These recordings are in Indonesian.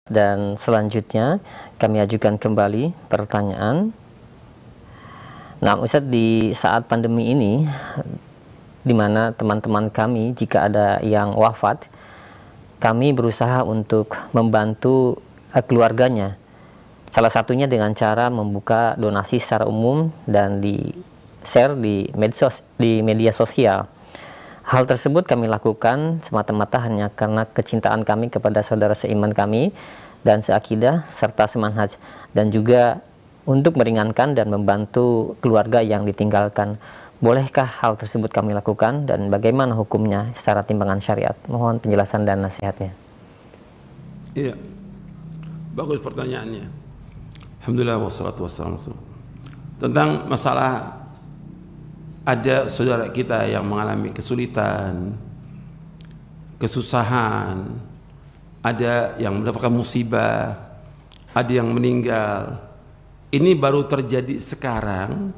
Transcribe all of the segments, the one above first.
Dan selanjutnya kami ajukan kembali pertanyaan. Nah, Ustadz, di saat pandemi ini, di mana teman-teman kami jika ada yang wafat, kami berusaha untuk membantu keluarganya. Salah satunya dengan cara membuka donasi secara umum dan di share di media sosial. Hal tersebut kami lakukan semata-mata hanya karena kecintaan kami kepada saudara seiman kami dan seakidah serta semanhaj, dan juga untuk meringankan dan membantu keluarga yang ditinggalkan. Bolehkah hal tersebut kami lakukan dan bagaimana hukumnya secara timbangan syariat? Mohon penjelasan dan nasihatnya. Iya, bagus pertanyaannya. Alhamdulillah wassalatu wassalamu tentang masalah ada saudara kita yang mengalami kesulitan, kesusahan, ada yang mendapatkan musibah, ada yang meninggal. Ini baru terjadi sekarang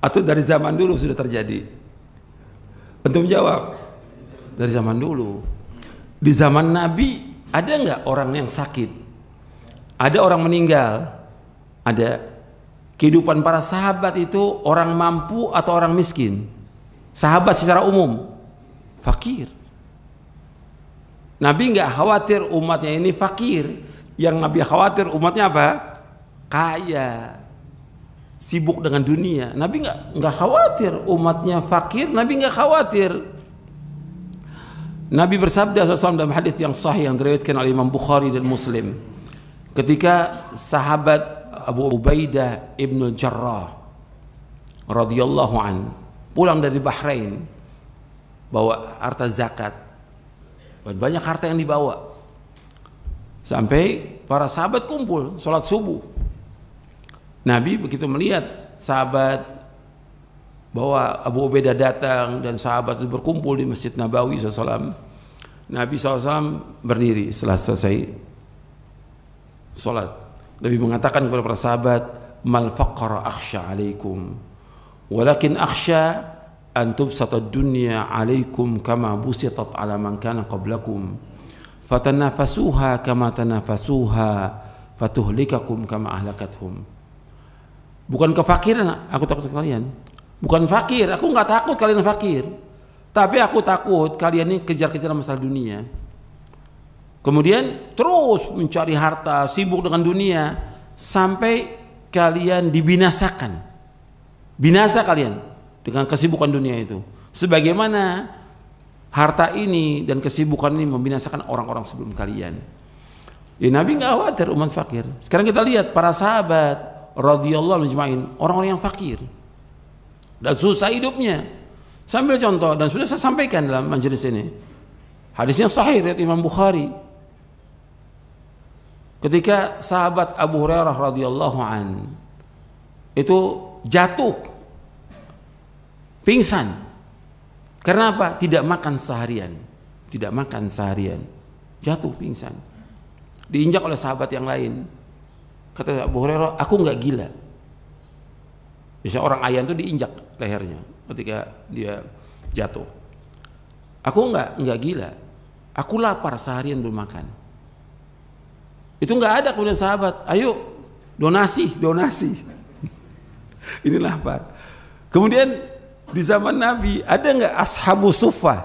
atau dari zaman dulu sudah terjadi? Untuk menjawab, dari zaman dulu. Di zaman Nabi ada nggak orang yang sakit? Ada orang meninggal? Ada. Kehidupan para sahabat itu orang mampu atau orang miskin? Sahabat secara umum fakir. Nabi nggak khawatir umatnya ini fakir. Yang Nabi khawatir umatnya apa? Kaya, sibuk dengan dunia. Nabi nggak khawatir umatnya fakir. Nabi nggak khawatir. Nabi bersabda SAW dalam hadis yang sahih yang diriwayatkan oleh Imam Bukhari dan Muslim, ketika sahabat Abu Ubaidah ibn Jarrah radhiyallahu an pulang dari Bahrain bawa harta zakat, banyak harta yang dibawa, sampai para sahabat kumpul sholat subuh. Nabi begitu melihat sahabat bahwa Abu Ubaidah datang dan sahabat itu berkumpul di Masjid Nabawi SAW, Nabi SAW berdiri setelah selesai sholat. Nabi mengatakan kepada para sahabat, mal faqra akhsha alaikum walakin akhsha an tubsata dunya alaikum kama busitat ala man kana qablakum fatanafasuha kama tanafasuha fatuhlikakum kama ahlakathum. Bukan kefakiran aku takut kalian, bukan fakir, aku nggak takut kalian fakir, tapi aku takut kalian ini kejar-kejar masalah dunia, kemudian terus mencari harta, sibuk dengan dunia, sampai kalian dibinasakan. Binasa kalian dengan kesibukan dunia itu. Sebagaimana harta ini dan kesibukan ini membinasakan orang-orang sebelum kalian. Ya, Nabi nggak khawatir umat fakir. Sekarang kita lihat para sahabat radhiyallahu anhum, orang-orang yang fakir dan susah hidupnya. Sambil contoh, dan sudah saya sampaikan dalam majelis ini, hadisnya sahih riwayat Imam Bukhari. Ketika sahabat Abu Hurairah radhiyallahu an itu jatuh pingsan karena apa? Tidak makan seharian, jatuh pingsan, diinjak oleh sahabat yang lain. Kata Abu Hurairah, aku nggak gila. Biasanya orang ayan itu diinjak lehernya ketika dia jatuh. Aku nggak gila, aku lapar seharian belum makan. Itu nggak ada. Kemudian sahabat, ayo donasi. Ini lapar. Kemudian di zaman Nabi ada nggak ashabu suffah?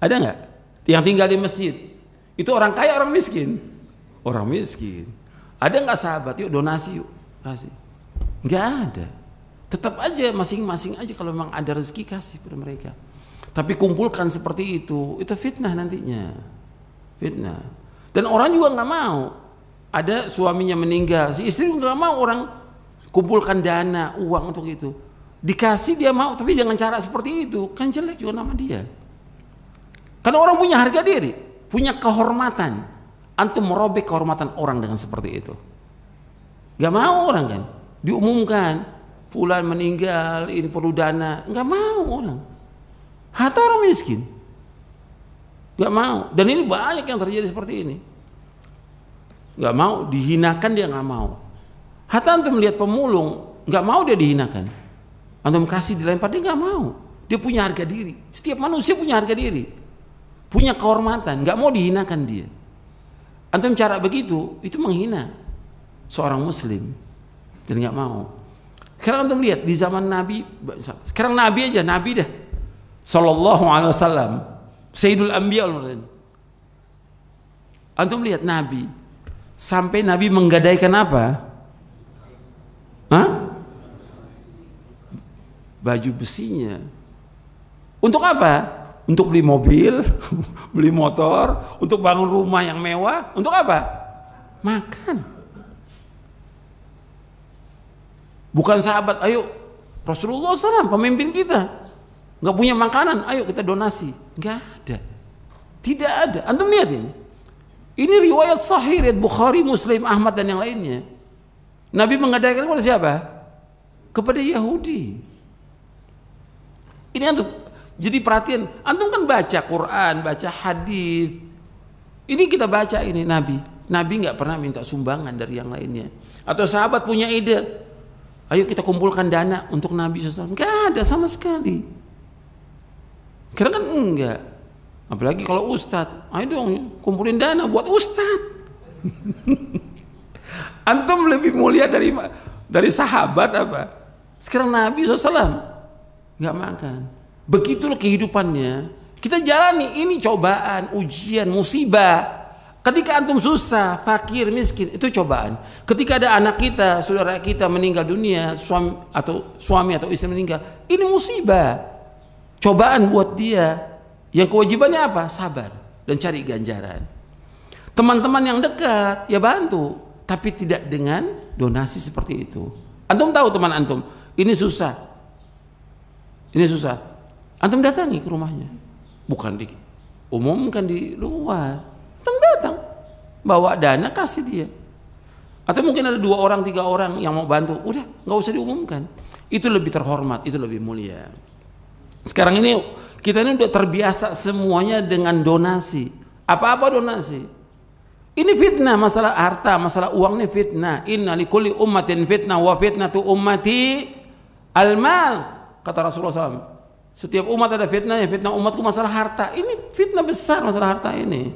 Ada nggak yang tinggal di masjid? Itu orang kaya, orang miskin? Orang miskin. Ada nggak sahabat? Yuk donasi, yuk kasih. Nggak ada. Tetap aja masing-masing aja, kalau memang ada rezeki kasih pada mereka. Tapi kumpulkan seperti itu fitnah nantinya. Fitnah. Dan orang juga nggak mau. Ada suaminya meninggal, si istri juga nggak mau orang kumpulkan dana, uang untuk itu. Dikasih dia mau, tapi dengan cara seperti itu kan jelek juga nama dia. Karena orang punya harga diri, punya kehormatan. Antum merobek kehormatan orang dengan seperti itu. Gak mau orang kan, diumumkan fulan meninggal, ini perlu dana, nggak mau orang. Hatta orang miskin nggak mau. Dan ini banyak yang terjadi seperti ini. Nggak mau, dihinakan dia nggak mau. Hatta antum melihat pemulung, nggak mau dia dihinakan. Antum kasih dilempar, dia nggak mau. Dia punya harga diri. Setiap manusia punya harga diri, punya kehormatan, nggak mau dihinakan dia. Antum cara begitu itu menghina seorang muslim dan nggak mau. Sekarang antum lihat di zaman Nabi, sekarang Nabi aja, Nabi dah sallallahu alaihi wasallam, Sayyidul Anbiya. Antum lihat Nabi, sampai Nabi menggadaikan apa? Hah? Baju besinya. Untuk apa? Untuk beli mobil, beli motor, untuk bangun rumah yang mewah. Untuk apa? Makan. Bukan sahabat, ayo Rasulullah SAW pemimpin kita nggak punya makanan, ayo kita donasi. Nggak ada, tidak ada. Antum lihat ini. Ini riwayat sahih, riwayat Bukhari, Muslim, Ahmad dan yang lainnya. Nabi menggadaikan kepada siapa? Kepada Yahudi. Ini antum jadi perhatian. Antum kan baca Quran, baca hadis. Ini kita baca ini Nabi. Nabi nggak pernah minta sumbangan dari yang lainnya. Atau sahabat punya ide, ayo kita kumpulkan dana untuk Nabi SAW. Nggak ada sama sekali. Karena kan enggak. Apalagi kalau ustadz, ayo dong kumpulin dana buat ustadz. Antum lebih mulia dari sahabat apa? Sekarang Nabi SAW nggak makan. Begitulah kehidupannya. Kita jalani ini cobaan, ujian, musibah. Ketika antum susah, fakir, miskin, itu cobaan. Ketika ada anak kita, saudara kita meninggal dunia, suami atau istri meninggal, ini musibah. Cobaan buat dia. Yang kewajibannya apa? Sabar dan cari ganjaran. Teman-teman yang dekat ya bantu, tapi tidak dengan donasi seperti itu. Antum tahu teman antum, ini susah. Ini susah. Antum datangi ke rumahnya. Bukan diumumkan di luar. Antum datang, bawa dana kasih dia. Atau mungkin ada 2 orang, 3 orang yang mau bantu, udah nggak usah diumumkan. Itu lebih terhormat, itu lebih mulia. Sekarang ini kita ini udah terbiasa semuanya dengan donasi. Apa-apa donasi. Ini fitnah, masalah harta, masalah uang ini fitnah. Inna likulli ummatin fitnah wa fitnatu ummati al-mal. Kata Rasulullah SAW. Setiap umat ada fitnah, ya fitnah umatku masalah harta. Ini fitnah besar masalah harta ini.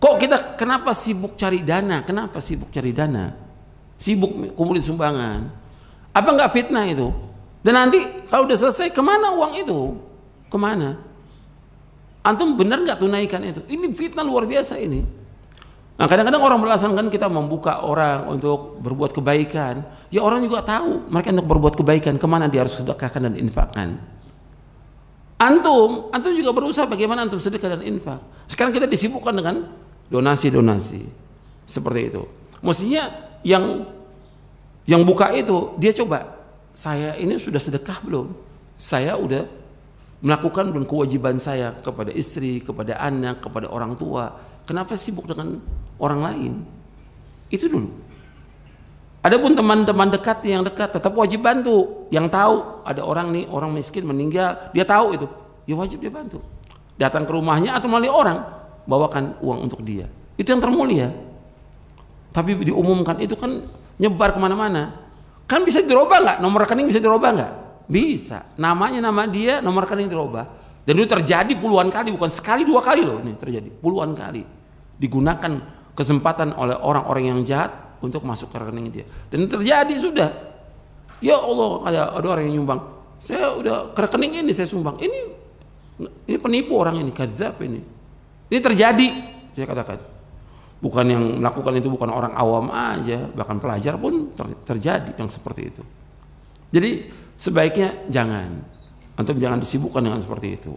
Kok kita kenapa sibuk cari dana? Kenapa sibuk cari dana? Sibuk kumpulin sumbangan. Apa enggak fitnah itu? Dan nanti kalau udah selesai, kemana uang itu? Kemana? Antum benar nggak tunaikan itu? Ini fitnah luar biasa ini. Nah kadang-kadang orang beralasan kan kita membuka orang untuk berbuat kebaikan. Ya orang juga tahu mereka untuk berbuat kebaikan kemana dia harus sedekahkan dan infakkan. Antum juga berusaha bagaimana antum sedekah dan infak. Sekarang kita disibukkan dengan donasi-donasi seperti itu. Mestinya yang buka itu dia coba. Saya ini sudah sedekah belum? Saya udah melakukan belum kewajiban saya kepada istri, kepada anak, kepada orang tua. Kenapa sibuk dengan orang lain? Itu dulu. Adapun teman-teman dekat yang dekat tetap wajib bantu. Yang tahu ada orang nih, orang miskin meninggal, dia tahu itu, ya wajib dia bantu. Datang ke rumahnya atau melalui orang, bawakan uang untuk dia. Itu yang termulia. Tapi diumumkan itu kan nyebar kemana-mana. Kan bisa dirubah nggak? Nomor rekening bisa dirubah nggak? Bisa. Namanya nama dia, nomor rekening dirubah. Dan itu terjadi puluhan kali, bukan sekali 2 kali loh. Ini terjadi puluhan kali. Digunakan kesempatan oleh orang-orang yang jahat untuk masuk ke rekening dia. Dan terjadi sudah. Ya Allah, ada orang yang nyumbang. Saya udah ke rekening ini saya sumbang. Ini penipu orang ini, kadzab ini. Ini terjadi, saya katakan. Bukan yang melakukan itu bukan orang awam aja, bahkan pelajar pun terjadi yang seperti itu. Jadi sebaiknya jangan. Antum jangan disibukkan dengan seperti itu.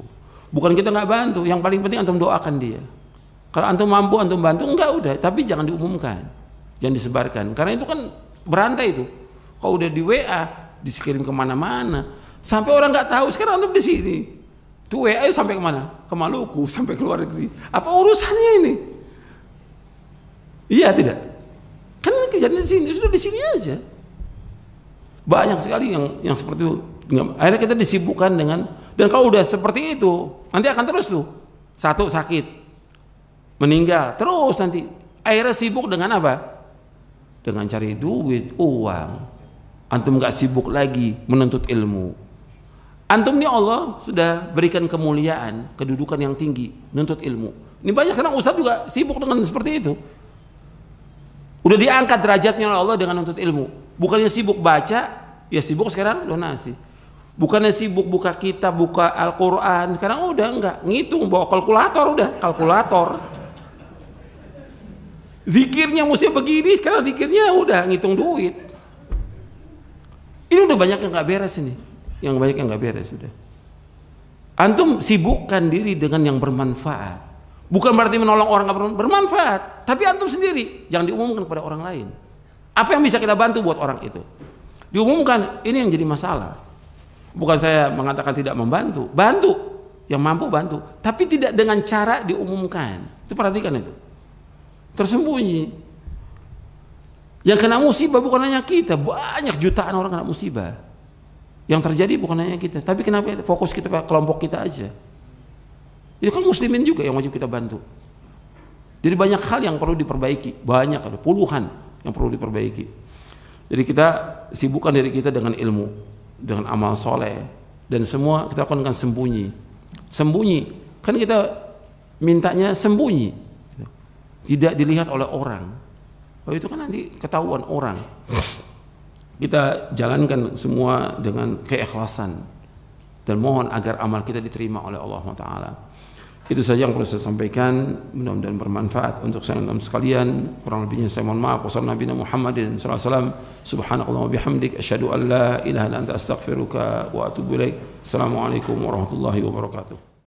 Bukan kita nggak bantu, yang paling penting antum doakan dia. Kalau antum mampu antum bantu, enggak udah, tapi jangan diumumkan. Jangan disebarkan, karena itu kan berantai itu. Kalau udah di WA, dikirim kemana-mana, sampai orang nggak tahu. Sekarang antum di sini, tuh WA sampai kemana? Ke Maluku, sampai ke luar negeri. Apa urusannya ini? Iya tidak? Kan kejadian di sini, sudah di sini aja. Banyak sekali yang seperti itu. Akhirnya kita disibukkan dengan, dan kalau udah seperti itu, nanti akan terus tuh. Satu sakit, meninggal, terus nanti. Akhirnya sibuk dengan apa? Dengan cari duit, uang. Antum gak sibuk lagi menuntut ilmu. Antum ini Allah sudah berikan kemuliaan, kedudukan yang tinggi, menuntut ilmu. Ini banyak sekarang ustadz juga sibuk dengan seperti itu. Udah diangkat derajatnya oleh Allah dengan nuntut ilmu. Bukannya sibuk baca, ya sibuk sekarang donasi. Bukannya sibuk buka kitab, buka Al-Quran. Sekarang udah enggak, ngitung, bawa kalkulator udah, kalkulator. Zikirnya mesti begini, sekarang zikirnya udah ngitung duit. Ini udah banyak yang nggak beres ini, yang banyak yang nggak beres sudah. Antum sibukkan diri dengan yang bermanfaat. Bukan berarti menolong orang nggak bermanfaat, tapi antum sendiri jangan diumumkan kepada orang lain. Apa yang bisa kita bantu buat orang itu? Diumumkan, ini yang jadi masalah. Bukan saya mengatakan tidak membantu, bantu yang mampu bantu, tapi tidak dengan cara diumumkan. Itu perhatikan itu. Tersembunyi. Yang kena musibah bukan hanya kita, banyak jutaan orang kena musibah. Yang terjadi bukan hanya kita, tapi kenapa fokus kita pada kelompok kita aja? Itu kan muslimin juga yang wajib kita bantu. Jadi banyak hal yang perlu diperbaiki, banyak, ada puluhan yang perlu diperbaiki. Jadi kita sibukkan diri kita dengan ilmu, dengan amal soleh, dan semua kita lakukan dengan sembunyi. Sembunyi, kan kita mintanya sembunyi, tidak dilihat oleh orang. Oh itu kan nanti ketahuan orang. Kita jalankan semua dengan keikhlasan dan mohon agar amal kita diterima oleh Allah Taala. Itu saja yang perlu saya sampaikan, mudah-mudahan bermanfaat untuk saya dan sekalian. Kurang lebihnya saya mohon maaf. Wassalamualaikum Muhammadin sallallahu alaihi wasallam. Subhanakallah wa bihamdik asyhadu an la ilaha illa anta astaghfiruka wa atubu ilaik. Assalamualaikum warahmatullahi wabarakatuh.